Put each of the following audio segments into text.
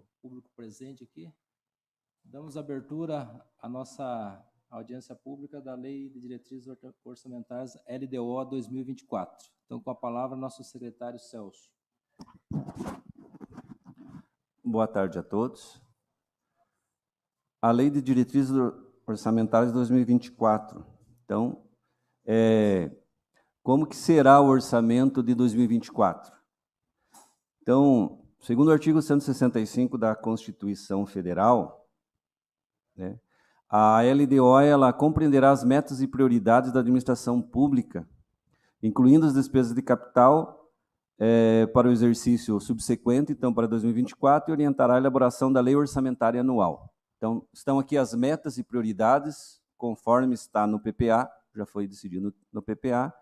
o público presente aqui. Damos abertura à nossa audiência pública da Lei de Diretrizes Orçamentárias LDO 2024. Então, com a palavra, nosso secretário Celso. Boa tarde a todos. A Lei de Diretrizes Orçamentárias 2024. Então, como que será o orçamento de 2024? Então, segundo o artigo 165 da Constituição Federal, né, a LDO ela compreenderá as metas e prioridades da administração pública, incluindo as despesas de capital para o exercício subsequente, então para 2024, e orientará a elaboração da lei orçamentária anual. Então, estão aqui as metas e prioridades, conforme está no PPA, já foi decidido no PPA,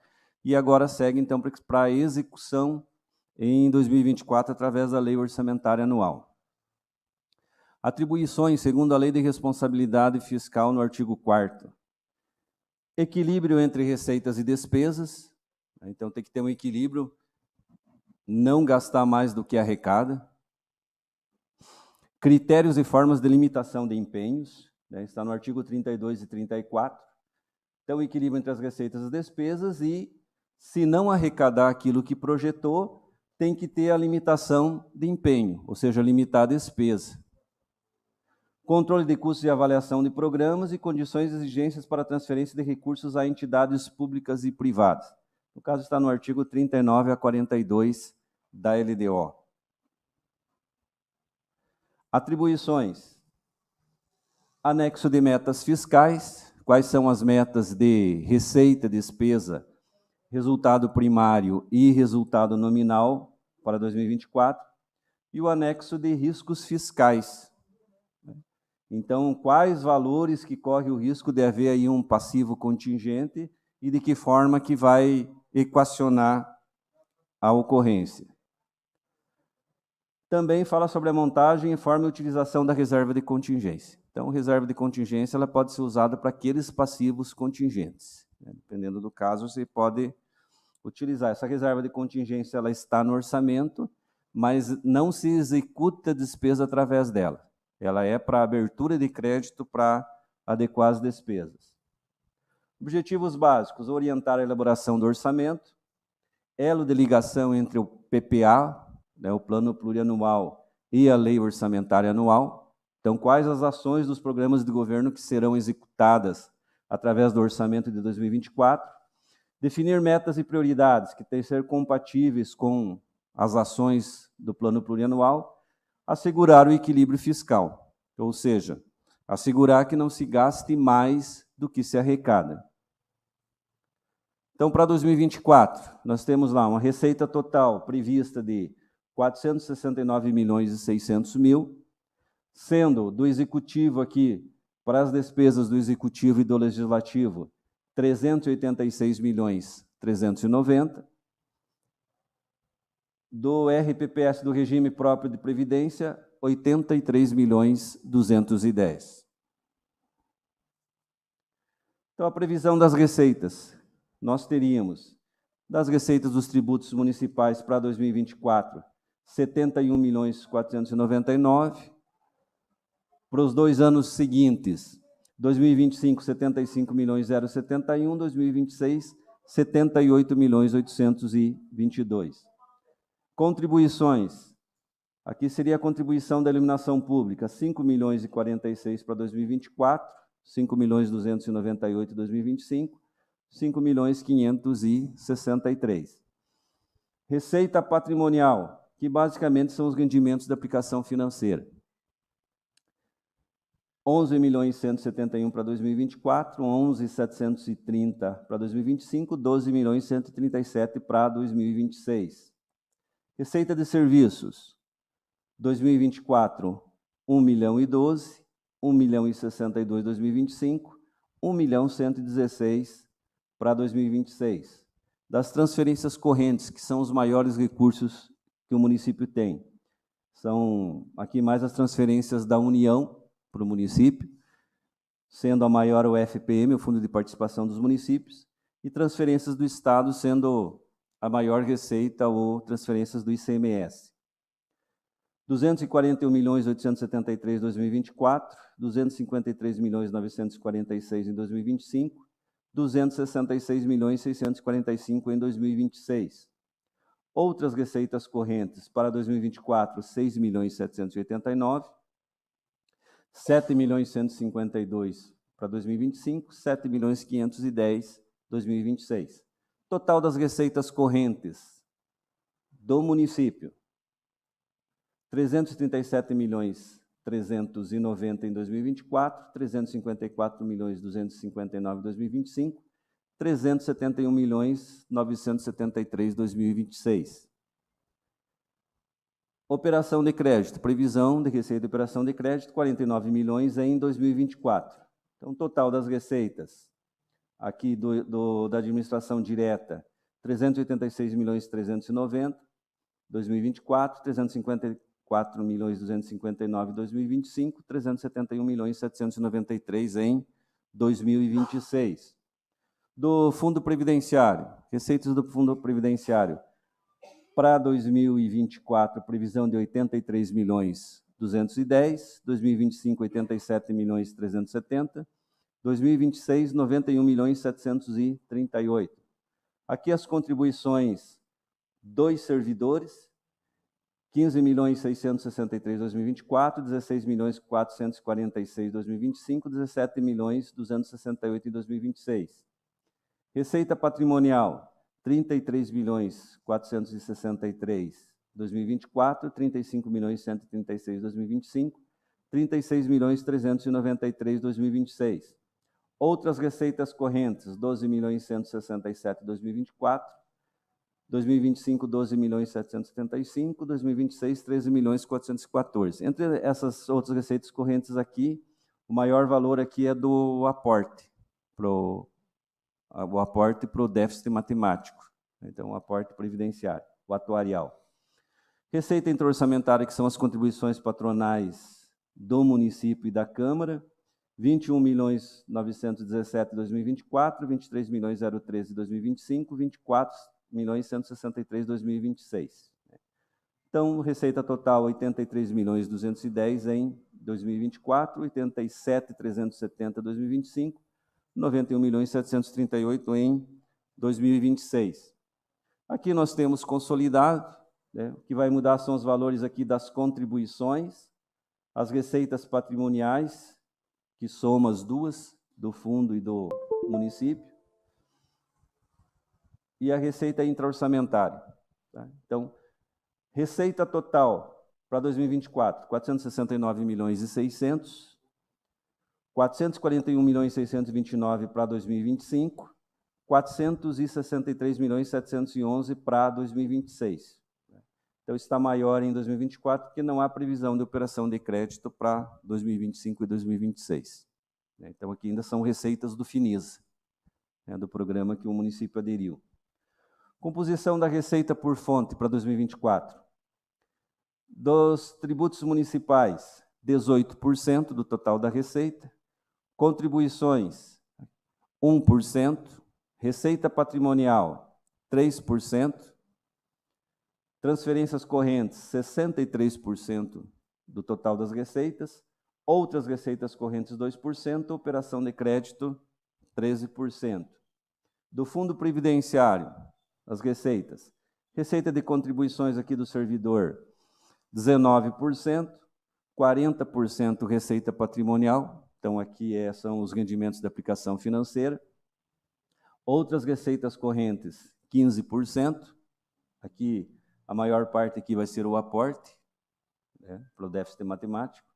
e agora segue, então, para a execução em 2024, através da lei orçamentária anual. Atribuições, segundo a Lei de Responsabilidade Fiscal, no artigo 4º. Equilíbrio entre receitas e despesas, então tem que ter um equilíbrio, não gastar mais do que arrecada. Critérios e formas de limitação de empenhos, né, está no artigo 32 e 34. Então, equilíbrio entre as receitas e as despesas e, se não arrecadar aquilo que projetou, tem que ter a limitação de empenho, ou seja, limitar a despesa. Controle de custos e avaliação de programas e condições e exigências para transferência de recursos a entidades públicas e privadas. No caso, está no artigo 39 a 42 da LDO. Atribuições. Anexo de metas fiscais. Quais são as metas de receita, despesa, resultado primário e resultado nominal para 2024, e o anexo de riscos fiscais. Então, quais valores que corre o risco de haver aí um passivo contingente e de que forma que vai equacionar a ocorrência. Também fala sobre a montagem, forma e utilização da reserva de contingência. Então, reserva de contingência ela pode ser usada para aqueles passivos contingentes. Dependendo do caso, você pode utilizar. Essa reserva de contingência ela está no orçamento, mas não se executa despesa através dela. Ela é para abertura de crédito para adequar as despesas. Objetivos básicos: orientar a elaboração do orçamento, elo de ligação entre o PPA, né, o Plano Plurianual, e a Lei Orçamentária Anual. Então, quais as ações dos programas de governo que serão executadas através do orçamento de 2024? Definir metas e prioridades que têm que ser compatíveis com as ações do Plano Plurianual. Assegurar o equilíbrio fiscal, ou seja, assegurar que não se gaste mais do que se arrecada. Então, para 2024, nós temos lá uma receita total prevista de 469.600.000, sendo do executivo aqui, para as despesas do executivo e do legislativo, 386.390.000, do RPPS do regime próprio de previdência, 83.210.000. Então, a previsão das receitas. Nós teríamos, das receitas dos tributos municipais para 2024, 71.499.000. Para os 2 anos seguintes, 2025, 75.071.071, 2026, 78.822. Contribuições. Aqui seria a contribuição da iluminação pública, 5.046.000 para 2024, 5.298.000 em 2025, 5.563.000. Receita patrimonial, que basicamente são os rendimentos da aplicação financeira. 11.171.000 para 2024, 11.730 para 2025, 12.137 para 2026. Receita de serviços, 2024, 1.012.000, 1.062.000 em 2025, 1.116.000 para 2026. Das transferências correntes, que são os maiores recursos que o município tem. São aqui mais as transferências da União para o município, sendo a maior o FPM, o Fundo de Participação dos Municípios, e transferências do Estado, sendo a maior receita ou transferências do ICMS. 241.873.000 em 2024, 253.946.000 em 2025, 266.645.000 em 2026. Outras receitas correntes para 2024, 6.789.000, 7.152.000 para 2025, 7.510.000 em 2026. Total das receitas correntes do município, 337.390.000 em 2024, 354.259.000 em 2025, 371.973.000 em 2026. Operação de crédito, previsão de receita de operação de crédito, 49 milhões em 2024. Então, total das receitas, aqui da administração direta, 386.390.000, 2024, 354.259.000 em 2025, 371.793.000 em 2026. Do Fundo Previdenciário, receitas do Fundo Previdenciário, para 2024, previsão de 83.210.000, 2025, 87.370.000, 2026, 91.738.000. Aqui as contribuições dos servidores, 15.663.000 em 2024, 16.446.000 em 2025, 17.268.000 em 2026. Receita patrimonial, 33.463.000 em 2024, 35.136.000 em 2025, 36.393.000 em 2026. Outras receitas correntes, 12.167.000 em 2024, 2025, 12.775.000, 2026, 13.414.000. Entre essas outras receitas correntes aqui, o maior valor aqui é do aporte, o aporte para o déficit matemático, então o aporte previdenciário, o atuarial. Receita intra-orçamentária, que são as contribuições patronais do município e da Câmara, 21.917.000 em 2024, 23.013.000 em 2025, 24.163.000 em 2026. Então, receita total, 83.210.000 em 2024, 87.370.000 em 2025, 91.738.000 em 2026. Aqui nós temos consolidado, né? O que vai mudar são os valores aqui das contribuições, as receitas patrimoniais, que somam as duas, do fundo e do município, e a receita intra-orçamentária. Tá? Então, receita total para 2024, 469.600.000, 441.629.000 para 2025, 463.711.000 para 2026. Então, está maior em 2024, porque não há previsão de operação de crédito para 2025 e 2026. Então, aqui ainda são receitas do FINISA, do programa que o município aderiu. Composição da receita por fonte para 2024. Dos tributos municipais, 18% do total da receita. Contribuições, 1%. Receita patrimonial, 3%. Transferências correntes, 63% do total das receitas. Outras receitas correntes, 2%. Operação de crédito, 13%. Do Fundo Previdenciário, as receitas. Receita de contribuições aqui do servidor, 19%. 40% receita patrimonial. Então, aqui são os rendimentos da aplicação financeira. Outras receitas correntes, 15%. Aqui, a maior parte aqui vai ser o aporte, para o déficit matemático,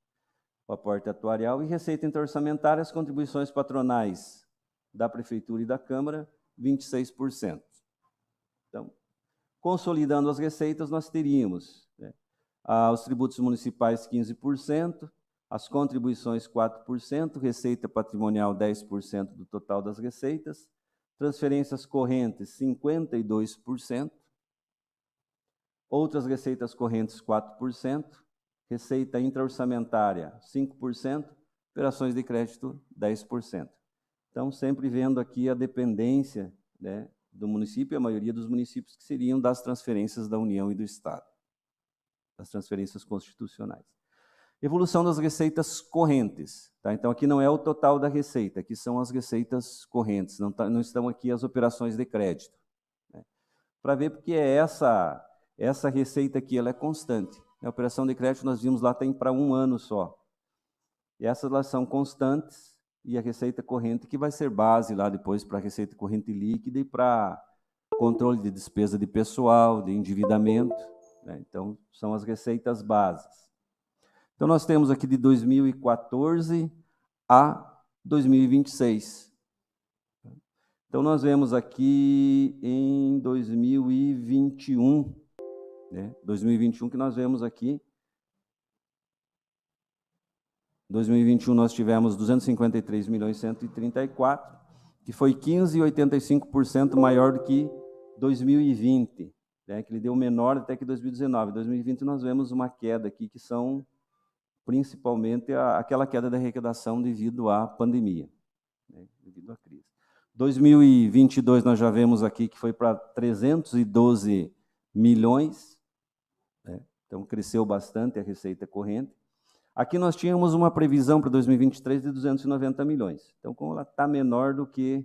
o aporte atuarial. E receita intra-orçamentária, as contribuições patronais da Prefeitura e da Câmara, 26%. Então, consolidando as receitas, nós teríamos os tributos municipais, 15%, as contribuições, 4%, receita patrimonial, 10% do total das receitas, transferências correntes, 52%, outras receitas correntes, 4%, receita intra-orçamentária, 5%, operações de crédito, 10%. Então, sempre vendo aqui a dependência, do município, a maioria dos municípios que seriam das transferências da União e do Estado. das transferências constitucionais. Evolução das receitas correntes. Tá? Então, aqui não é o total da receita, aqui são as receitas correntes, não estão aqui as operações de crédito. Né? Para ver, porque essa receita aqui ela é constante. A operação de crédito, nós vimos lá, tem para um ano só. E essas elas são constantes, e a receita corrente que vai ser base lá depois para a receita corrente líquida e para controle de despesa de pessoal, de endividamento. Né? Então, são as receitas bases. Então, nós temos aqui de 2014 a 2026. Então, nós vemos aqui em 2021, né? 2021 que nós vemos aqui. 2021 nós tivemos 253.134, que foi 15,85% maior do que 2020, né? Que ele deu menor até que 2019. Em 2020 nós vemos uma queda aqui, que são principalmente aquela queda da arrecadação devido à pandemia, né? Devido à crise. 2022 nós já vemos aqui que foi para 312 milhões, né? Então cresceu bastante a receita corrente. Aqui nós tínhamos uma previsão para 2023 de 290 milhões. Então, como ela está menor do que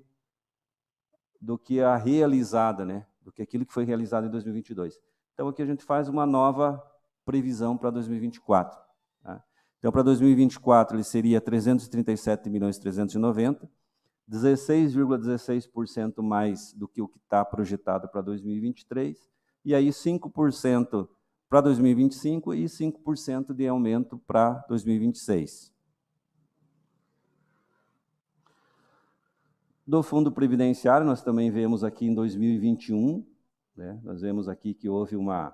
a realizada, né? Do que aquilo que foi realizado em 2022. Então, aqui a gente faz uma nova previsão para 2024. Tá? Então, para 2024, ele seria 337.390, 16,16% mais do que o que está projetado para 2023, e aí 5% para 2025 e 5% de aumento para 2026. Do Fundo Previdenciário, nós também vemos aqui em 2021, né, nós vemos aqui que houve uma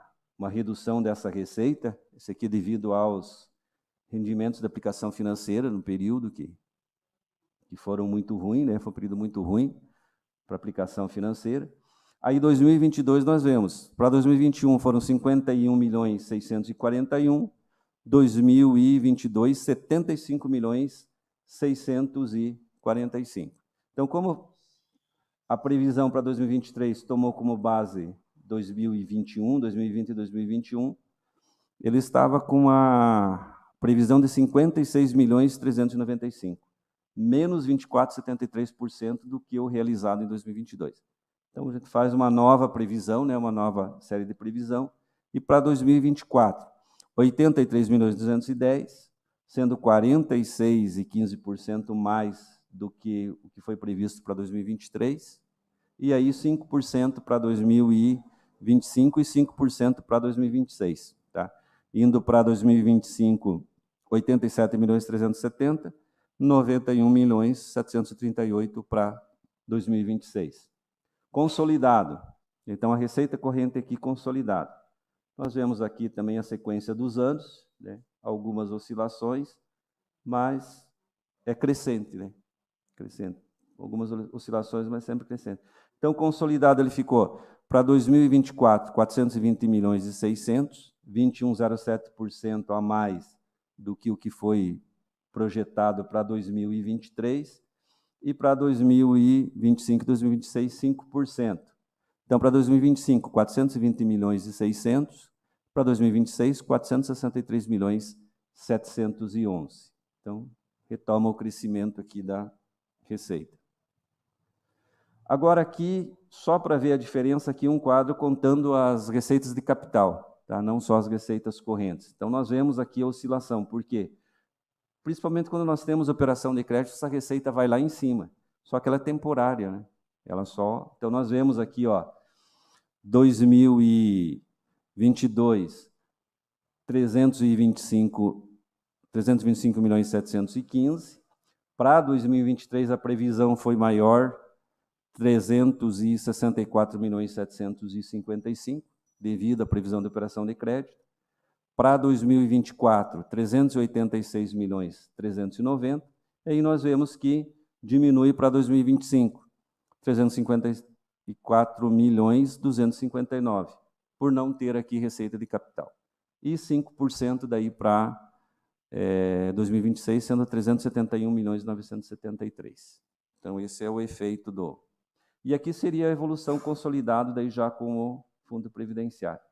redução dessa receita, isso aqui devido aos rendimentos da aplicação financeira no período que foram muito ruins, né, foi um período muito ruim para aplicação financeira. Aí, 2022, nós vemos, para 2021 foram 51.641.000, 2022, 75.645.000. Então, como a previsão para 2023 tomou como base 2021, 2020 e 2021, ele estava com a previsão de 56.395.000, menos 24,73% do que o realizado em 2022. Então, a gente faz uma nova previsão, né, uma nova série de previsão, e para 2024, 83.210.000, sendo 46,15% mais do que o que foi previsto para 2023, e aí 5% para 2025 e 5% para 2026. Tá? Indo para 2025, 87.370.000, 91.738.000 para 2026. Consolidado. Então, a receita corrente aqui consolidada. Nós vemos aqui também a sequência dos anos, né? Algumas oscilações, mas é crescente, né? Crescente. Algumas oscilações, mas sempre crescente. Então, consolidado ele ficou para 2024, 420.600.000, 21,07% a mais do que o que foi projetado para 2023, e para 2025 e 2026, 5%. Então, para 2025, 420.600.000, para 2026, 463.711.000. Então, retoma o crescimento aqui da receita. Agora aqui, só para ver a diferença, aqui um quadro contando as receitas de capital, tá? Não só as receitas correntes. Então, nós vemos aqui a oscilação. Por quê? Principalmente quando nós temos operação de crédito, essa receita vai lá em cima. Só que ela é temporária, né? Então, nós vemos aqui, ó, 2022, 325.715.000. Para 2023, a previsão foi maior, 364.755.000, devido à previsão de operação de crédito. Para 2024, 386.390.000, e aí nós vemos que diminui para 2025, 354.259.000, por não ter aqui receita de capital. E 5% daí para 2026, sendo 371.973.000. Então, esse é o efeito do... E aqui seria a evolução consolidada daí já com o Fundo Previdenciário.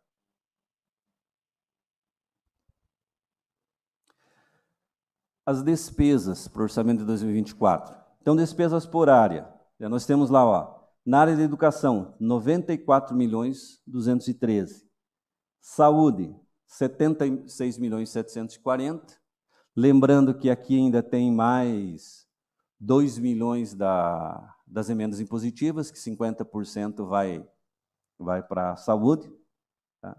as despesas para o orçamento de 2024. Então, despesas por área. Nós temos lá, ó, na área de educação, 94.213. Saúde, 76.740. Lembrando que aqui ainda tem mais 2 milhões das emendas impositivas, que 50% vai para a saúde. Tá?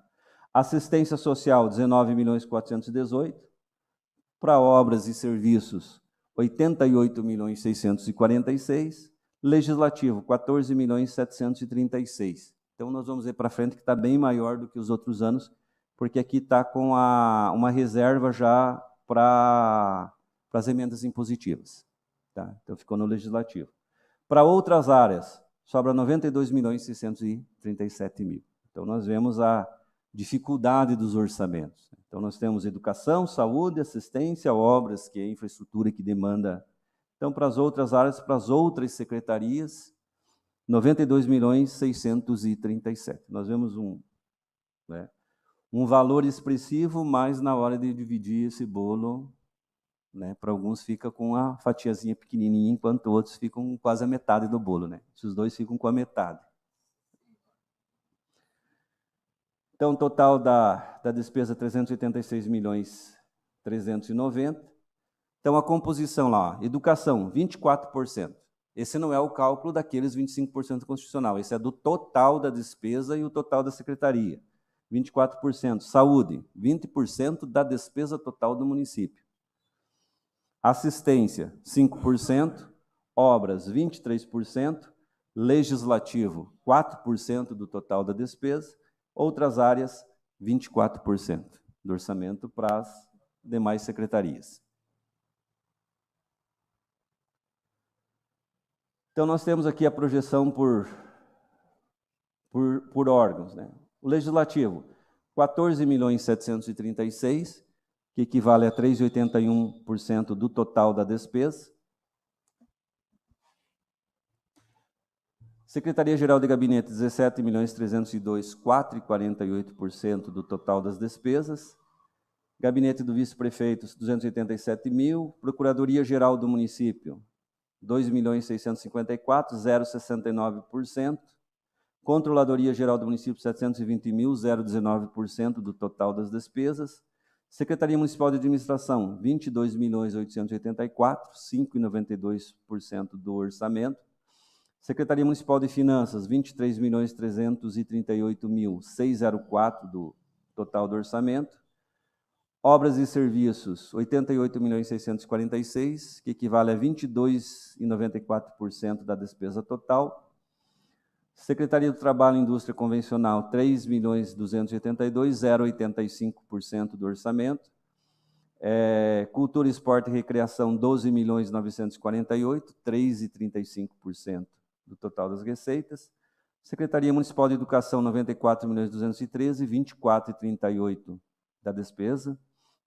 Assistência social, 19.418. Para obras e serviços, 88.646. Legislativo, 14.736. Então, nós vamos ver para frente que está bem maior do que os outros anos, porque aqui está com uma reserva já para as emendas impositivas. Tá? Então, ficou no Legislativo. Para outras áreas, sobra 92.637.000. Então, nós vemos a dificuldade dos orçamentos. Então, nós temos educação, saúde, assistência, obras, que é infraestrutura que demanda. Então, para as outras áreas, para as outras secretarias, 92.637. Nós vemos um valor expressivo, mas na hora de dividir esse bolo, para alguns fica com a fatiazinha pequenininha, enquanto outros ficam quase a metade do bolo. Esses dois ficam com a metade. Então, total da despesa, 386.390. Então, a composição lá, educação, 24%. Esse não é o cálculo daqueles 25% constitucional, esse é do total da despesa e o total da secretaria. 24%. Saúde, 20% da despesa total do município. Assistência, 5%. Obras, 23%. Legislativo, 4% do total da despesa. Outras áreas, 24% do orçamento para as demais secretarias. Então, nós temos aqui a projeção por órgãos. O Legislativo, 14.736.000, que equivale a 3,81% do total da despesa. Secretaria-Geral de Gabinete, 17.302.000, 4,48% do total das despesas. Gabinete do Vice-Prefeito, 287.000. Procuradoria-Geral do Município, 2.654.000, 0,69%. Controladoria-Geral do Município, 720.000, 0,19% do total das despesas. Secretaria Municipal de Administração, 22.884.000, 5,92% do orçamento. Secretaria Municipal de Finanças, 23.338.000, 6,04% do total do orçamento. Obras e Serviços, 88.646.000, que equivale a 22,94% da despesa total. Secretaria do Trabalho e Indústria Convencional, 3.282.000, 0,85% do orçamento. Cultura, Esporte e Recreação, 12.948.000, 3,35% do total das receitas. Secretaria Municipal de Educação, 94.213.000, 24,38% da despesa.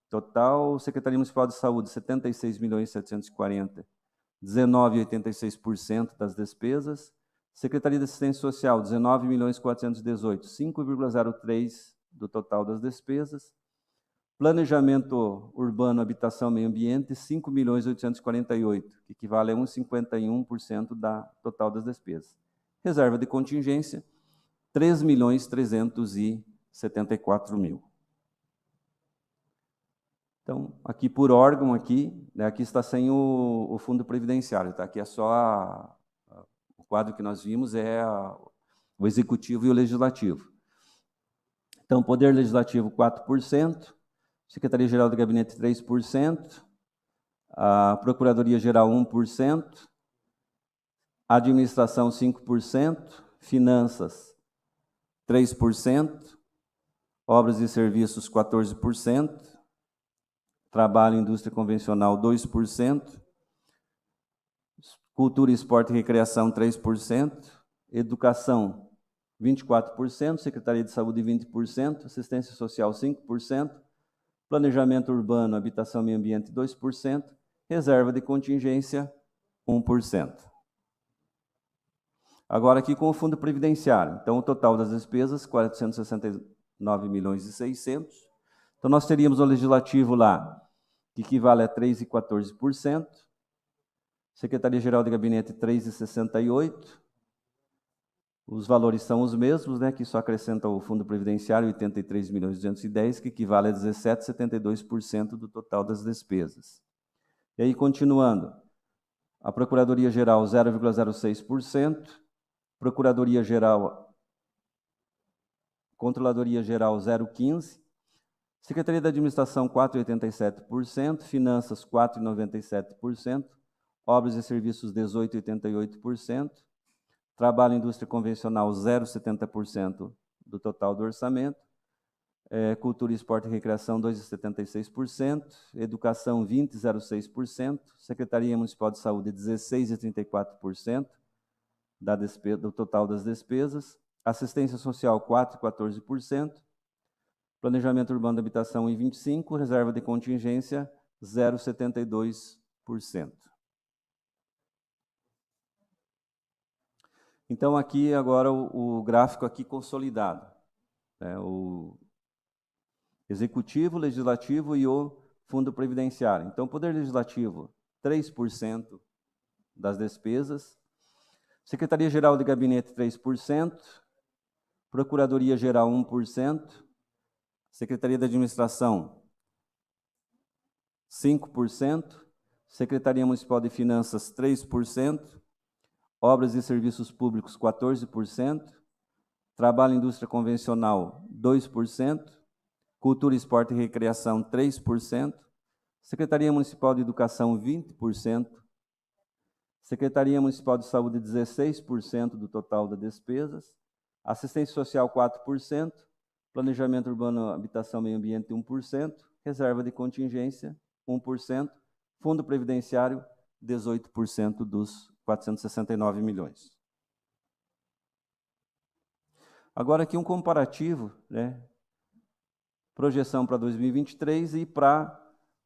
Total, Secretaria Municipal de Saúde, 76.740.000, 19,86% das despesas. Secretaria de Assistência Social, 19.418.000, 5,03% do total das despesas. Planejamento Urbano, Habitação e Meio Ambiente, 5.848.000, que equivale a 1,51% da total das despesas. Reserva de contingência, 3.374.000. Então, aqui por órgão, aqui está sem o fundo previdenciário, tá? Aqui é só o quadro que nós vimos é o Executivo e o Legislativo. Então, Poder Legislativo, 4%, Secretaria-Geral do Gabinete, 3%, a Procuradoria-Geral, 1%, Administração, 5%, Finanças, 3%, Obras e Serviços, 14%, Trabalho e Indústria Convencional, 2%, Cultura, Esporte e Recreação, 3%, Educação, 24%, Secretaria de Saúde, 20%, Assistência Social, 5%, Planejamento Urbano, Habitação e Meio Ambiente, 2%, Reserva de Contingência, 1%. Agora aqui com o Fundo Previdenciário. Então, o total das despesas, 469.600.000. Então, nós teríamos no Legislativo lá que equivale a 3,14%. Secretaria-Geral de Gabinete, 3,68%. Os valores são os mesmos, né, que só acrescenta o Fundo Previdenciário, 83.210, que equivale a 17,72% do total das despesas. E aí, continuando, a Procuradoria-Geral, 0,06%, Procuradoria-Geral, Controladoria-Geral, 0,15%, Secretaria da Administração, 4,87%, Finanças, 4,97%, Obras e Serviços, 18,88%, Trabalho e Indústria Convencional, 0,70% do total do orçamento, Cultura, Esporte e Recreação, 2,76%, Educação, 20,06%, Secretaria Municipal de Saúde, 16,34% do total das despesas, Assistência Social, 4,14%, Planejamento Urbano de Habitação, 1,25%, Reserva de Contingência, 0,72%. Então, aqui agora o gráfico aqui consolidado, né? O Executivo, Legislativo e o Fundo Previdenciário. Então, o Poder Legislativo, 3% das despesas, Secretaria-Geral de Gabinete, 3%, Procuradoria-Geral, 1%, Secretaria da Administração, 5%, Secretaria Municipal de Finanças, 3%, Obras e Serviços Públicos, 14%, Trabalho e Indústria Convencional, 2%, Cultura, Esporte e Recreação, 3%, Secretaria Municipal de Educação, 20%, Secretaria Municipal de Saúde, 16% do total das despesas, Assistência Social, 4%, Planejamento Urbano, Habitação e Meio Ambiente, 1%, Reserva de Contingência, 1%, Fundo Previdenciário, 18% dos 469 milhões. Agora aqui um comparativo, né? Projeção para 2023 e para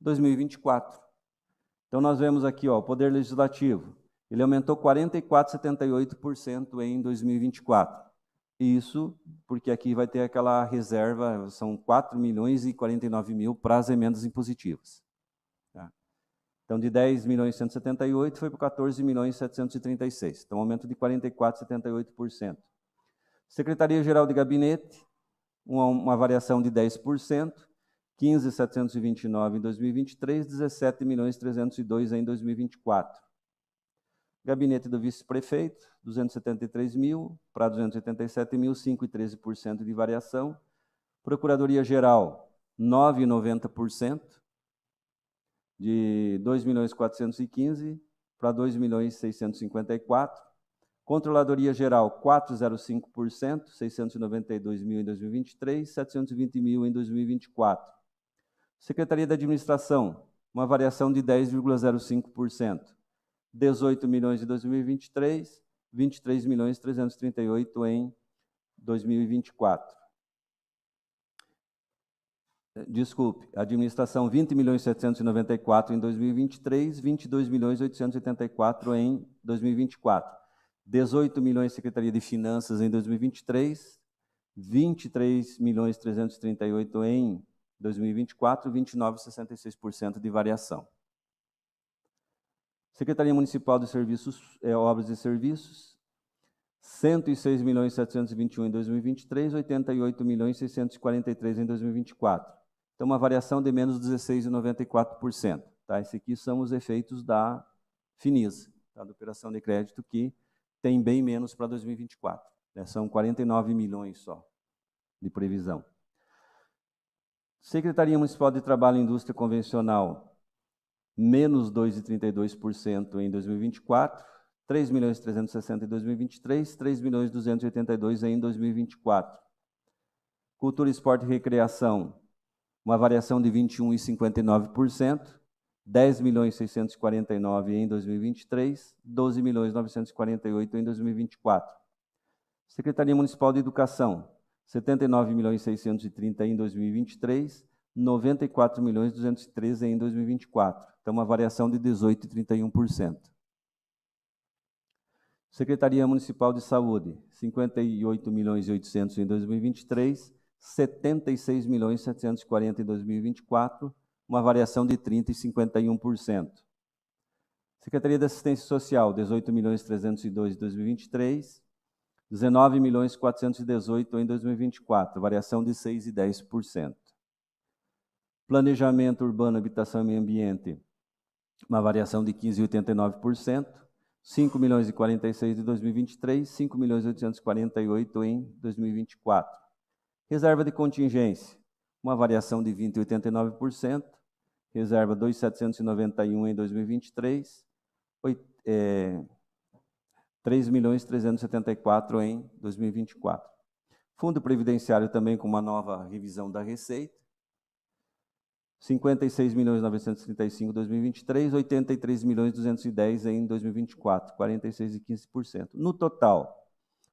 2024. Então nós vemos aqui, ó, o Poder Legislativo, ele aumentou 44,78% em 2024. Isso porque aqui vai ter aquela reserva, são 4.049.000 para as emendas impositivas. Tá? Então, de 10.178 foi para 14.736. Então, aumento de 44,78%. Secretaria-Geral de Gabinete, uma variação de 10%, 15.729 em 2023, 17.302 em 2024. Gabinete do Vice-Prefeito, 273.000 para 287.000, 5,13% de variação. Procuradoria-Geral, 9,90%, de 2.415 para 2.654. Controladoria-Geral, 4,05%, 692.000 em 2023, 720.000 em 2024. Secretaria da Administração, uma variação de 10,05%. 18 milhões em 2023, 23.338 em 2024. Desculpe, administração 20.794 em 2023, 22.884 em 2024. 18 milhões Secretaria de Finanças em 2023, 23.338 em 2024, 29,66% de variação. Secretaria Municipal de Serviços, Obras e Serviços, 106.721 em 2023, 88.643 em 2024. Então, uma variação de menos 16,94%. Tá? Esses aqui são os efeitos da Finisa, tá? Da operação de crédito, que tem bem menos para 2024. Né? São 49 milhões só de previsão. Secretaria Municipal de Trabalho e Indústria Convencional, menos 2,32% em 2024, 3.360 em 2023, 3.282 em 2024. Cultura, Esporte e Recreação, uma variação de 21,59%, 10.649 em 2023, 12.948 em 2024. Secretaria Municipal de Educação, 79.630 em 2023, 94.213 em 2024. Então, uma variação de 18,31%. Secretaria Municipal de Saúde, 58.800 em 2023, 76.740 em 2024, uma variação de 30% e 51%. Secretaria de Assistência Social, 18.302 em 2023, 19.418 em 2024, variação de 6% e 10%. Planejamento Urbano, Habitação e Meio Ambiente, uma variação de 15% e 89%, 5.046 em 2023, 5.848 em 2024. Reserva de contingência, uma variação de 20% e 89%, reserva 2.791 em 2023, 3.374 em 2024. Fundo Previdenciário também com uma nova revisão da receita, 56.935 em 2023, 83.210 em 2024, 46% e 15%. No total,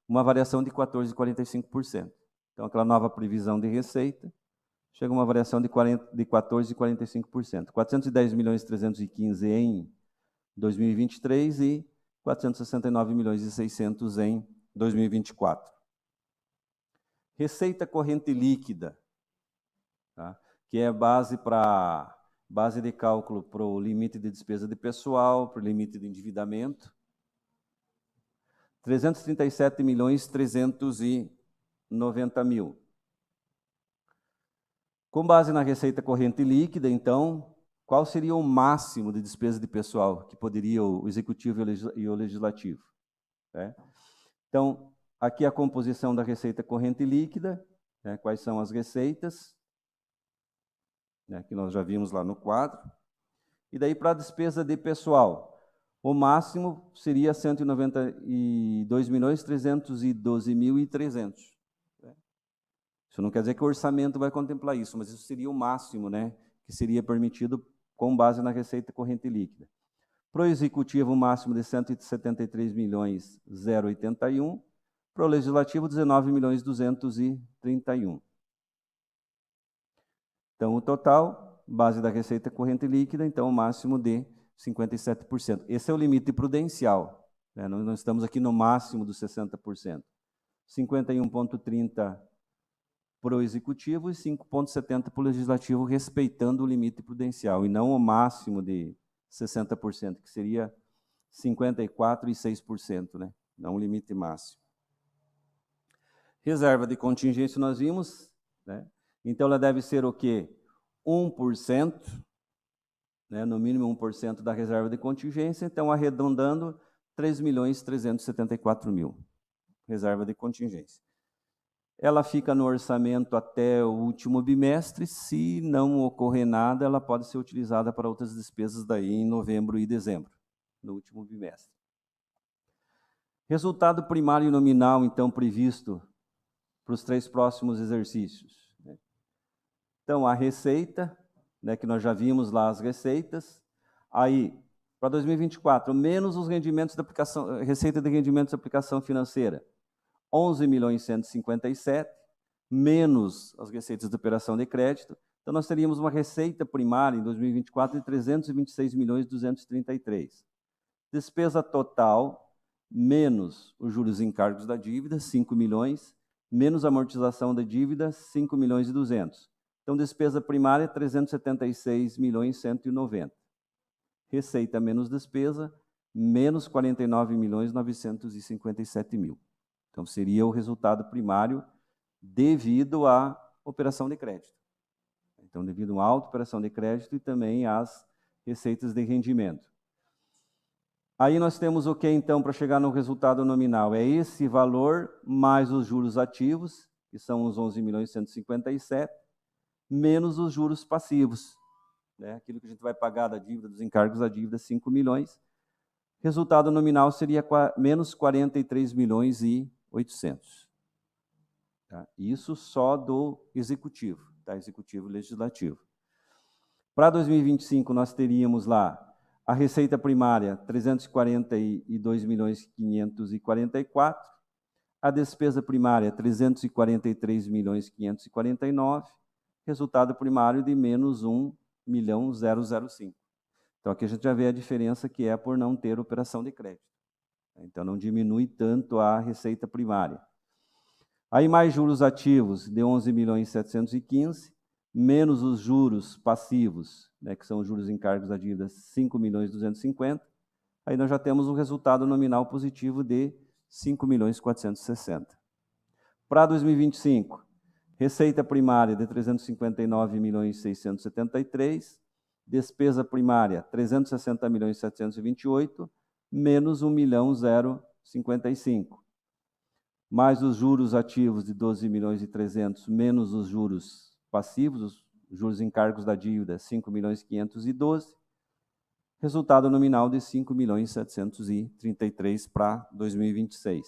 uma variação de 14% e 45%. Então, aquela nova previsão de receita chega a uma variação de 14% e 45%. 410.315 em 2023 e 469.600 em 2024. Receita corrente líquida, tá? Que é base de cálculo para o limite de despesa de pessoal, para o limite de endividamento. 337.390.000. Com base na receita corrente líquida, então, qual seria o máximo de despesa de pessoal que poderia o Executivo e o Legislativo? Né? Então, aqui a composição da receita corrente líquida, né? Quais são as receitas, né? Que nós já vimos lá no quadro. E daí, para a despesa de pessoal, o máximo seria 192.312.300. Isso não quer dizer que o orçamento vai contemplar isso, mas isso seria o máximo, né, que seria permitido com base na receita corrente líquida. Para o Executivo, o máximo de 173.081. Para o Legislativo, 19.231. Então, o total, base da receita corrente líquida, então, o máximo de 57%. Esse é o limite prudencial, né? Nós não estamos aqui no máximo dos 60%. 51,30% para o Executivo e 5,70% para o Legislativo, respeitando o limite prudencial, e não o máximo de 60%, que seria 54% e 6%, né? Não o limite máximo. Reserva de contingência nós vimos, né? Então ela deve ser o quê? 1%, né? No mínimo 1% da reserva de contingência, então arredondando 3.374.000, reserva de contingência. Ela fica no orçamento até o último bimestre. Se não ocorrer nada, ela pode ser utilizada para outras despesas daí em novembro e dezembro, no último bimestre. Resultado primário nominal, então, previsto para os 3 próximos exercícios. Então, a receita, né, que nós já vimos lá as receitas. Aí, para 2024, menos os rendimentos da aplicação, receita de rendimentos de aplicação financeira, 11.157.000, menos as receitas de operação de crédito. Então, nós teríamos uma receita primária em 2024 de 326.233.000. Despesa total, menos os juros e encargos da dívida, 5 milhões, menos amortização da dívida, 5.200.000. Então, despesa primária, 376.190.000. Receita menos despesa, menos 49.957.000. Então, seria o resultado primário devido à operação de crédito. Então, devido à alta operação de crédito e também às receitas de rendimento. Aí nós temos o que, então, para chegar no resultado nominal? É esse valor mais os juros ativos, que são os 11.157.000, menos os juros passivos, né? Aquilo que a gente vai pagar da dívida, dos encargos da dívida, 5 milhões. Resultado nominal seria menos 43.800.000. Tá? Isso só do Executivo, tá? Executivo e Legislativo. Para 2025, nós teríamos lá a receita primária, 342.544.000. A despesa primária, 343.549.000. Resultado primário de menos 1.005.000. Então, aqui a gente já vê a diferença que é por não ter operação de crédito. Então, não diminui tanto a receita primária. Aí, mais juros ativos de 11.715.000, menos os juros passivos, né, que são os juros encargos da dívida, 5.250.000, aí nós já temos um resultado nominal positivo de 5.460.000. Para 2025, receita primária de 359.673.000, despesa primária 360.728.000, menos 1.055.000, mais os juros ativos de 12.300.000, menos os juros passivos, os juros encargos da dívida, 5.512.000, resultado nominal de 5.733.000 para 2026.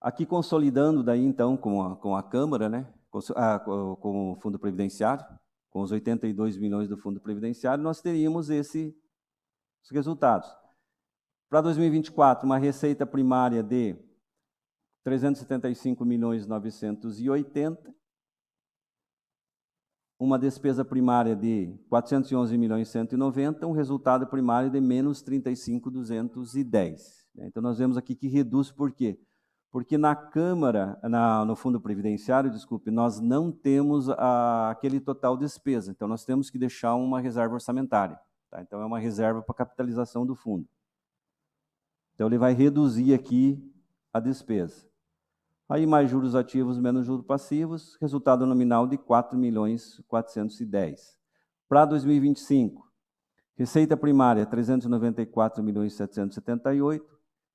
Aqui consolidando daí então com a Câmara, né, com o Fundo Previdenciário, com os 82 milhões do Fundo Previdenciário, nós teríamos esses resultados. Para 2024, uma receita primária de 375.980.000, uma despesa primária de 411.190.000, um resultado primário de menos 35.210. Então, nós vemos aqui que reduz por quê? Porque na Câmara, no Fundo Previdenciário, desculpe, nós não temos aquele total despesa, então nós temos que deixar uma reserva orçamentária. Tá? Então, é uma reserva para capitalização do fundo. Então, ele vai reduzir aqui a despesa. Aí, mais juros ativos menos juros passivos, resultado nominal de 4.410.000. Para 2025, receita primária 394.778.000,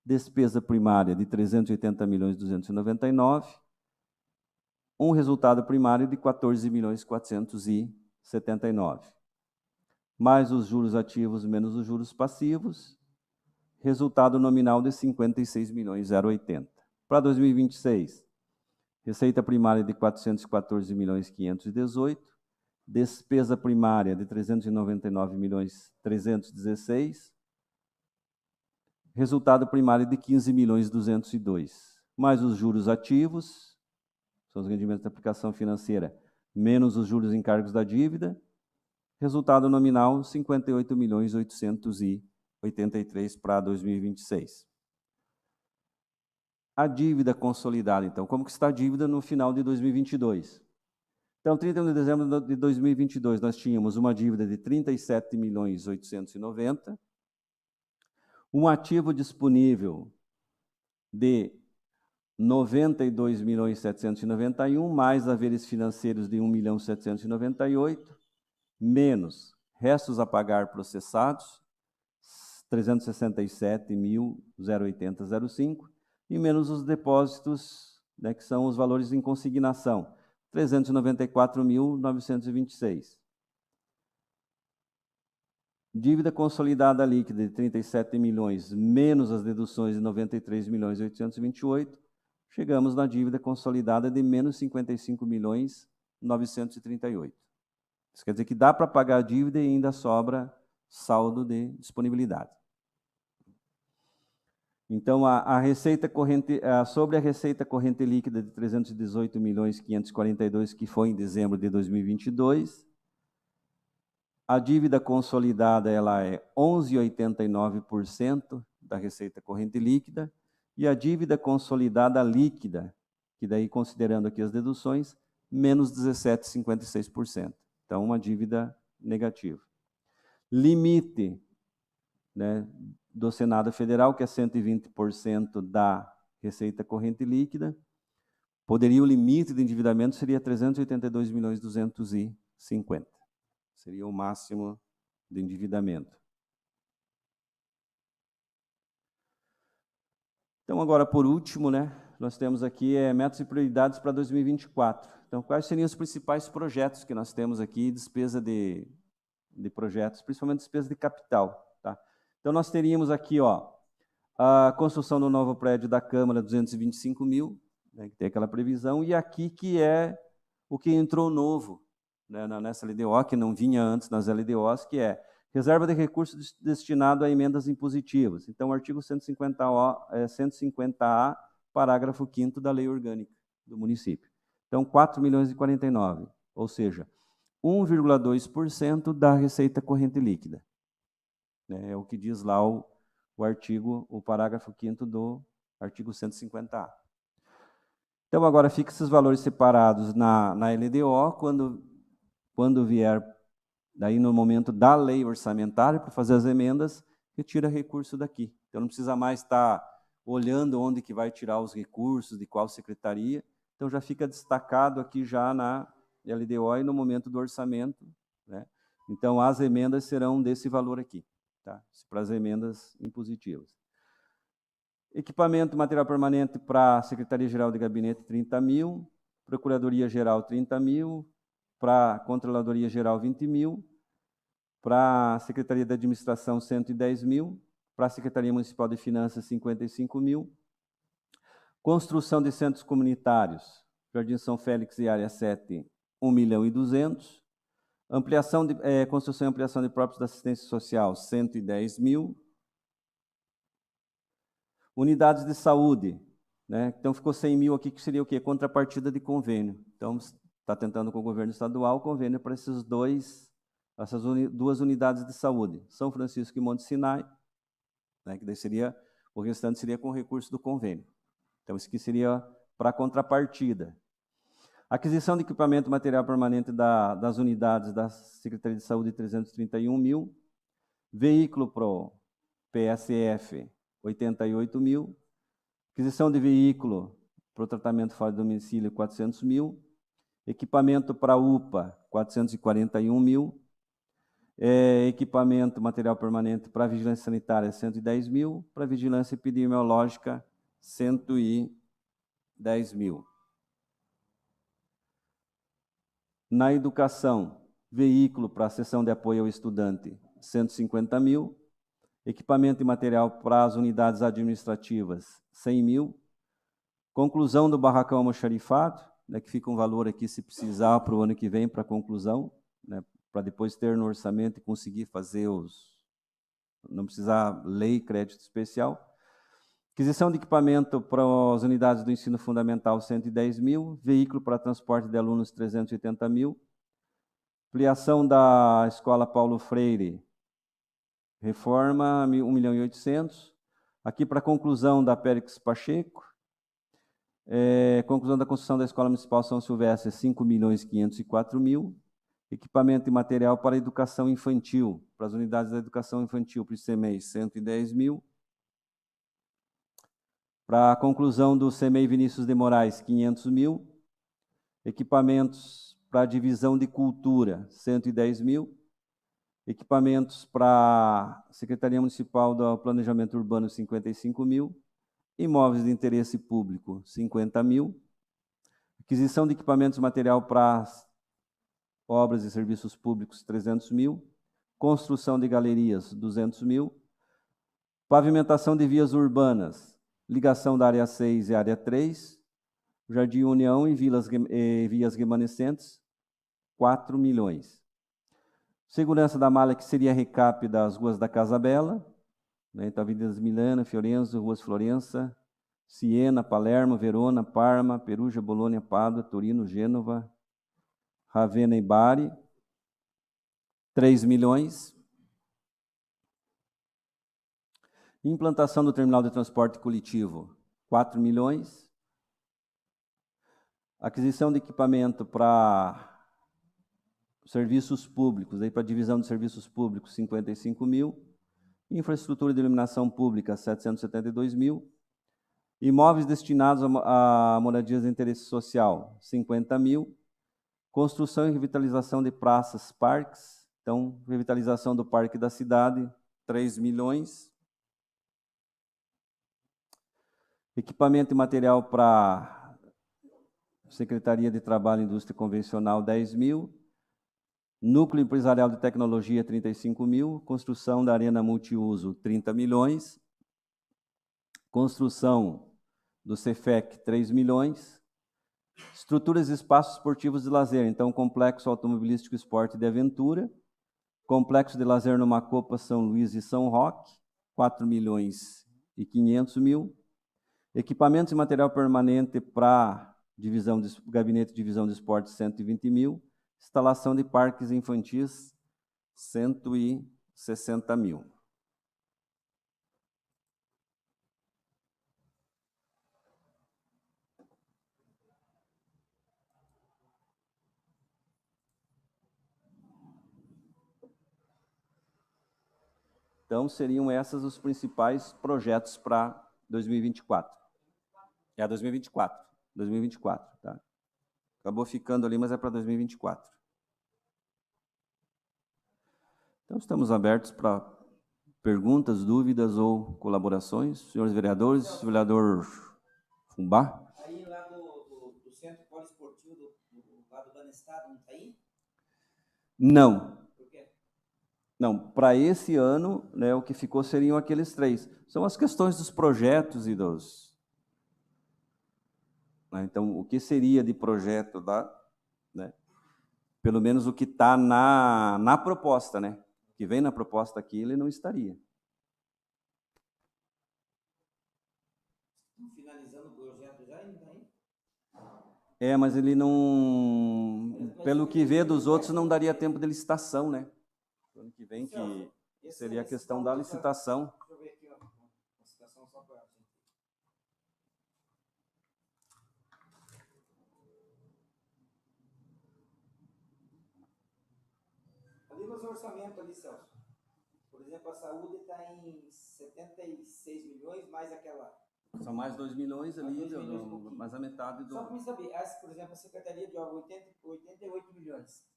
despesa primária de 380.299.000, um resultado primário de 14.479.000. Mais os juros ativos menos os juros passivos, resultado nominal de 56.080.000. Para 2026, receita primária de 414.518.000, despesa primária de 399.316.000, resultado primário de 15.202.000, mais os juros ativos, são os rendimentos da aplicação financeira, menos os juros encargos da dívida, resultado nominal 58.883.000 para 2026. A dívida consolidada, então, como que está a dívida no final de 2022? Então, 31 de dezembro de 2022, nós tínhamos uma dívida de 37.890.000, um ativo disponível de 92.791.000, mais haveres financeiros de 1.798.000, menos restos a pagar processados, 367.080.05, e menos os depósitos, né, que são os valores em consignação, 394.926. Dívida consolidada líquida de 37 milhões, menos as deduções de 93.828, chegamos na dívida consolidada de menos 55.938. Isso quer dizer que dá para pagar a dívida e ainda sobra saldo de disponibilidade. Então, sobre a receita corrente líquida de 318.542.000, que foi em dezembro de 2022, a dívida consolidada ela é 11,89% da receita corrente líquida, e a dívida consolidada líquida, que daí considerando aqui as deduções, menos 17,56%. Então, uma dívida negativa. Limite, né, do Senado Federal, que é 120% da receita corrente líquida, o limite de endividamento seria 382.250.000. Seria o máximo de endividamento. Então, agora, por último, né, nós temos aqui metas e prioridades para 2024. Então, quais seriam os principais projetos que nós temos aqui, despesa de projetos, principalmente despesa de capital. Tá? Então, nós teríamos aqui a construção do novo prédio da Câmara, 225.000, né, que tem aquela previsão, e aqui que é o que entrou novo, né, nessa LDO, que não vinha antes nas LDOs, que é reserva de recursos destinado a emendas impositivas. Então, o artigo 150A, parágrafo 5º da Lei Orgânica do município. Então, 4.049.000, ou seja, 1,2% da receita corrente líquida. É o que diz lá o artigo, o parágrafo 5º do artigo 150A. Então, agora fica esses valores separados na LDO, quando vier, daí no momento da lei orçamentária, para fazer as emendas, retira recurso daqui. Então, não precisa mais estar olhando onde que vai tirar os recursos, de qual secretaria. Então, já fica destacado aqui já na LDO e no momento do orçamento, né? Então, as emendas serão desse valor aqui, tá? Para as emendas impositivas. Equipamento, material permanente para a Secretaria-Geral de Gabinete, 30 mil. Procuradoria-Geral, 30 mil. Para a Controladoria-Geral, 20 mil. Para a Secretaria de Administração, 110 mil. Para a Secretaria Municipal de Finanças, 55 mil. Construção de centros comunitários, Jardim São Félix e Área 7, 1.200.000. Ampliação construção e ampliação de próprios da assistência social, 110 mil. Unidades de saúde, né? Então ficou 100 mil aqui, que seria o quê? Contrapartida de convênio. Então, está tentando com o governo estadual convênio para essas duas unidades de saúde, São Francisco e Monte Sinai, né? Que daí seria, o restante seria com recurso do convênio. Então, isso aqui seria para contrapartida. Aquisição de equipamento material permanente das unidades da Secretaria de Saúde, 331 mil. Veículo para o PSF, 88 mil. Aquisição de veículo para o tratamento fora de domicílio, 400 mil. Equipamento para a UPA, 441 mil. Equipamento, material permanente para a vigilância sanitária, 110 mil. Para a vigilância epidemiológica, 110 mil. Na educação, veículo para a sessão de apoio ao estudante, 150 mil. Equipamento e material para as unidades administrativas, 100 mil. Conclusão do barracão almoxarifado, né, que fica um valor aqui, se precisar, para o ano que vem, para a conclusão, né, para depois ter no orçamento e conseguir fazer não precisar lei, crédito especial. Aquisição de equipamento para as unidades do ensino fundamental, 110 mil. Veículo para transporte de alunos, 380 mil. Ampliação da Escola Paulo Freire, reforma, 1.800.000. Aqui para a conclusão da Périx Pacheco. Conclusão da construção da Escola Municipal São Silvestre, 5.504.000. Equipamento e material para a educação infantil, para as unidades da educação infantil, para o ICMEI, 110 mil. Para a conclusão do CEMEI Vinícius de Moraes, 500 mil. Equipamentos para a divisão de cultura, 110 mil. Equipamentos para a Secretaria Municipal do Planejamento Urbano, 55 mil. Imóveis de interesse público, 50 mil. Aquisição de equipamentos e material para obras e serviços públicos, 300 mil. Construção de galerias, 200 mil. Pavimentação de vias urbanas, ligação da área 6 e área 3, Jardim União e vias remanescentes, 4 milhões. Segurança da malha, que seria recap das ruas da Casa Bela, né? Então, Avenidas Milana, Fiorenzo, Ruas Florença, Siena, Palermo, Verona, Parma, Perugia, Bolônia, Pádua, Torino, Gênova, Ravenna e Bari, 3 milhões. Implantação do terminal de transporte coletivo, 4 milhões. Aquisição de equipamento para serviços públicos, aí para a divisão de serviços públicos, 55 mil. Infraestrutura de iluminação pública, 772 mil. Imóveis destinados a moradias de interesse social, 50 mil. Construção e revitalização de praças, parques. Então, revitalização do Parque da Cidade, 3 milhões. Equipamento e material para Secretaria de Trabalho e Indústria Convencional, 10 mil. Núcleo Empresarial de Tecnologia, 35 mil. Construção da Arena Multiuso, 30 milhões. Construção do Cefec, 3 milhões. Estruturas e espaços esportivos de lazer. Então, Complexo Automobilístico Esporte de Aventura. Complexo de lazer no Macopa, São Luís e São Roque, 4 milhões e 500 mil. Equipamentos e material permanente para Gabinete de Divisão de Esportes, 120 mil. Instalação de parques infantis, 160 mil. Então, seriam esses os principais projetos para 2024. É 2024, tá? Acabou ficando ali, mas é para 2024. Então, estamos abertos para perguntas, dúvidas ou colaborações. Senhores vereadores, vereador Fumbá. Aí lá do Centro Poliesportivo lá do Banestado, não está aí? Não. Por quê? Não, para esse ano, né, o que ficou seriam aqueles 3. São as questões dos projetos e dos... Né, então, o que seria de projeto né, pelo menos o que está na proposta, né? O que vem na proposta aqui, ele não estaria. Finalizando o projeto já, não está aí? É, mas ele não... Pelo que vê dos outros, não daria tempo de licitação, né? Ano que vem, que seria a questão da licitação. Deixa eu ver aqui, ó, uma citação só para... Ali nos orçamentos ali, Celso. Por exemplo, a saúde está em 76 milhões, mais aquela... São mais 2 milhões ali, Mais 2 milhões e pouquinho. mais a metade do... Só para me saber, por exemplo, a Secretaria de Obras, 88 milhões.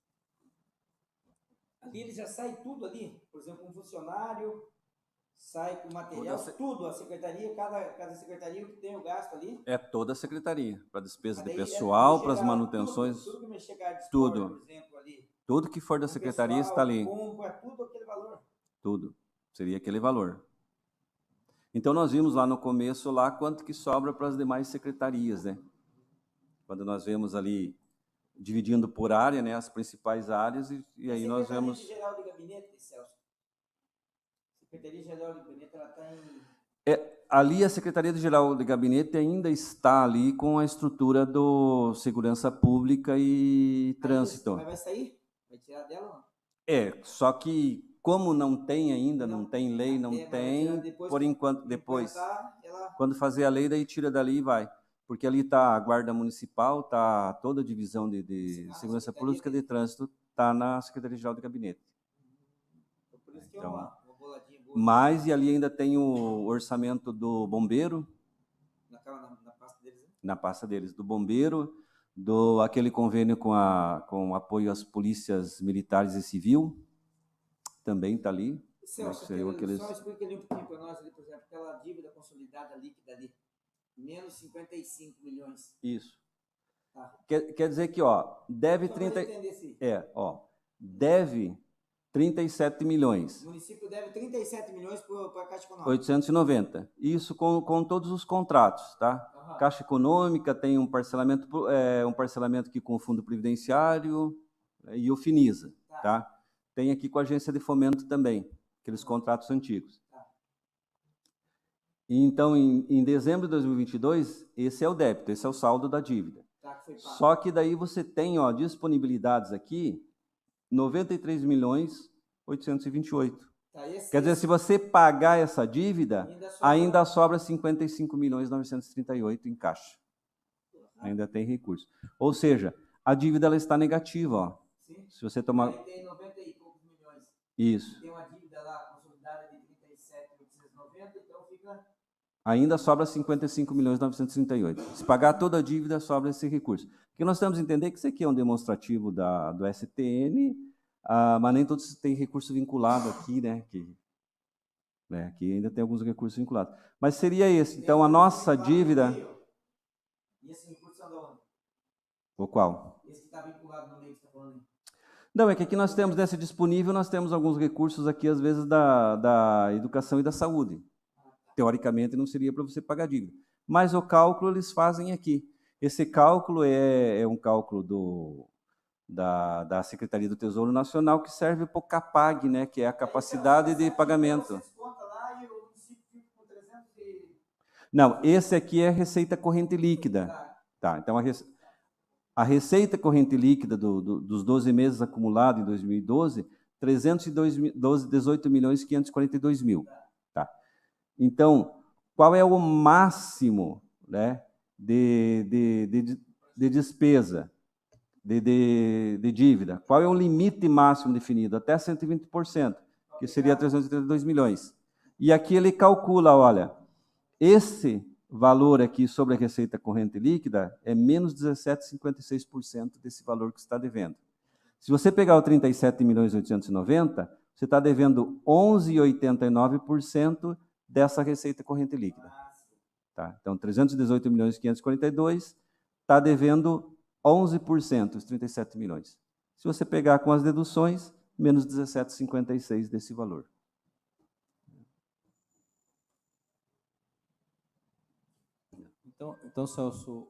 Ali ele já sai tudo ali, por exemplo, um funcionário, sai com material, tudo, a secretaria, cada secretaria que tem o gasto ali. É toda a secretaria, para despesa de Daí pessoal, para as manutenções, tudo que me chegar de tudo. por exemplo, ali. Tudo que for da secretaria está ali. Compra, tudo aquele valor. Tudo. Seria aquele valor. Então, nós vimos lá no começo, lá, quanto que sobra para as demais secretarias, né? Quando nós vemos ali, dividindo por área, né, as principais áreas, e aí nós vemos... Secretaria-Geral de Gabinete, Celso. Secretaria-Geral de Gabinete, ela está em... Ali, a Secretaria-Geral de Gabinete ainda está ali com a estrutura do Segurança Pública e Trânsito. Mas vai sair? Vai tirar dela ou não? Só que como não tem ainda, não tem lei, não tem, por enquanto, depois, quando fazer a lei, daí tira dali e vai. Porque ali está a Guarda Municipal, está toda a divisão de Segurança Pública e de Trânsito, está na Secretaria-Geral de Gabinete. Por isso que é uma boladinha boa. Mas, e ali ainda tem o orçamento do bombeiro. Na pasta deles, né? Na pasta deles, do bombeiro, aquele convênio com apoio às polícias militares e civil, também está ali. Celso, só explica ali um pouquinho para nós, ali, por exemplo, aquela dívida consolidada líquida ali, menos 55 milhões. Isso. Tá. Quer dizer que, deve 30... deve 37 milhões. O município deve 37 milhões para a Caixa Econômica. 890. Isso com todos os contratos, tá? Uhum. Caixa Econômica tem um parcelamento aqui com o Fundo Previdenciário e o Finisa, tá? Tem aqui com a Agência de Fomento também, aqueles contratos antigos. Tá. Então, em dezembro de 2022, esse é o débito, esse é o saldo da dívida. Tá, só que daí você tem, disponibilidades aqui, 93 milhões 828. Tá, quer dizer, se você pagar essa dívida, ainda sobra 55 milhões 938 em caixa. Ainda tem recurso. Ou seja, a dívida ela está negativa, ó. Sim. Se você tomar... Aí tem 90 e poucos milhões. Isso. Tem uma dívida lá consolidada de 37.890, então fica... Ainda sobra 55 milhões 938. Se pagar toda a dívida, sobra esse recurso. Porque nós temos que entender que isso aqui é um demonstrativo do STN, mas nem todos têm recurso vinculado aqui, né? Aqui ainda tem alguns recursos vinculados. Mas seria esse. Então, a nossa dívida... E esse recurso é de onde? O qual? Esse que está vinculado no meio que você está falando. Não, é que aqui nós temos, nesse disponível, nós temos alguns recursos aqui, às vezes, da educação e da saúde. Teoricamente, não seria para você pagar dívida. Mas o cálculo eles fazem aqui. Esse cálculo é um cálculo da Secretaria do Tesouro Nacional que serve para o CAPAG, né, que é a capacidade de pagamento. Não, esse aqui é a receita corrente líquida. Tá, então a receita corrente líquida dos 12 meses acumulado em 2012, 18 milhões 542 mil. Tá. Então, qual é o máximo, né, de despesa, de dívida? Qual é o limite máximo definido? Até 120%. que seria 382 milhões. E aqui ele calcula, olha, esse valor aqui sobre a receita corrente líquida é menos 17,56% desse valor que você está devendo. Se você pegar o 37.890.000, você está devendo 11,89% dessa receita corrente líquida. Tá? Então, 318.542.000 está devendo 11%, os 37 milhões. Se você pegar com as deduções, menos 17,56% desse valor. Então Celso,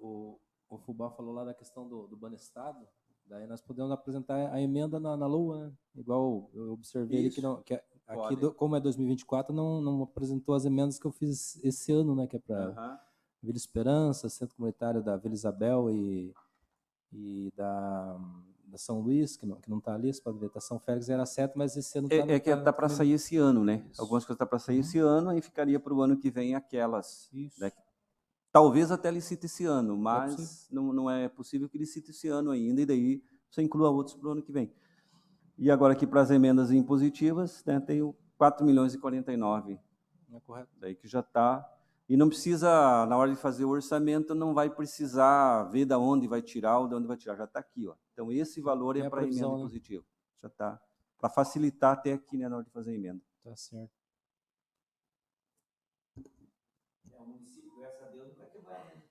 o Fubá falou lá da questão do Banestado, daí nós podemos apresentar a emenda na LOA, né? Igual eu observei ali que aqui, como é 2024, não apresentou as emendas que eu fiz esse ano, né? Que é para Vila Esperança, Centro Comunitário da Vila Isabel e da São Luís, que não está ali, você pode ver, está São Félix era 7, mas esse ano está... que está para sair esse ano, né? Isso. Algumas coisas estão para sair esse ano, e ficaria para o ano que vem aquelas. Isso. Né? Talvez até licite esse ano, mas não é possível que licite esse ano ainda, e daí você inclua outros para o ano que vem. E agora aqui para as emendas impositivas, né, tem o 4.049.000. É correto. Daí que já está... E não precisa, na hora de fazer o orçamento, não vai precisar ver de onde vai tirar ou de onde vai tirar, já está aqui. Ó. Então, esse valor é para a emenda impositiva. Já está, para facilitar até aqui, né, na hora de fazer a emenda. Está certo. O município, graças a Deus, nunca que vai, né?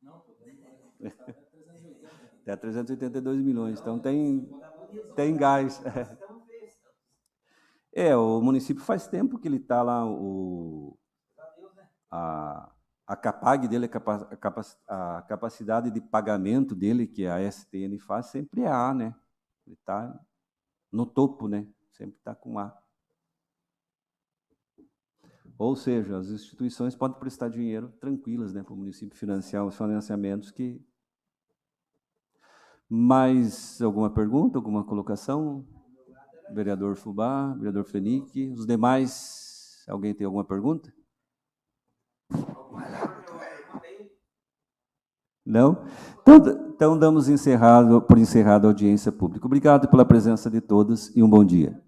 Não, até 382 milhões, então tem gás. O município faz tempo que ele está lá, a CAPAG dele, a capacidade de pagamento dele, que a STN faz, sempre é A, né? Ele está no topo, né? Sempre está com A. Ou seja, as instituições podem prestar dinheiro tranquilas, né, para o município financiar os financiamentos que... Mais alguma pergunta, alguma colocação? Vereador Fubá, vereador Fenique, os demais, alguém tem alguma pergunta? Não? Então damos por encerrada a audiência pública. Obrigado pela presença de todos e um bom dia.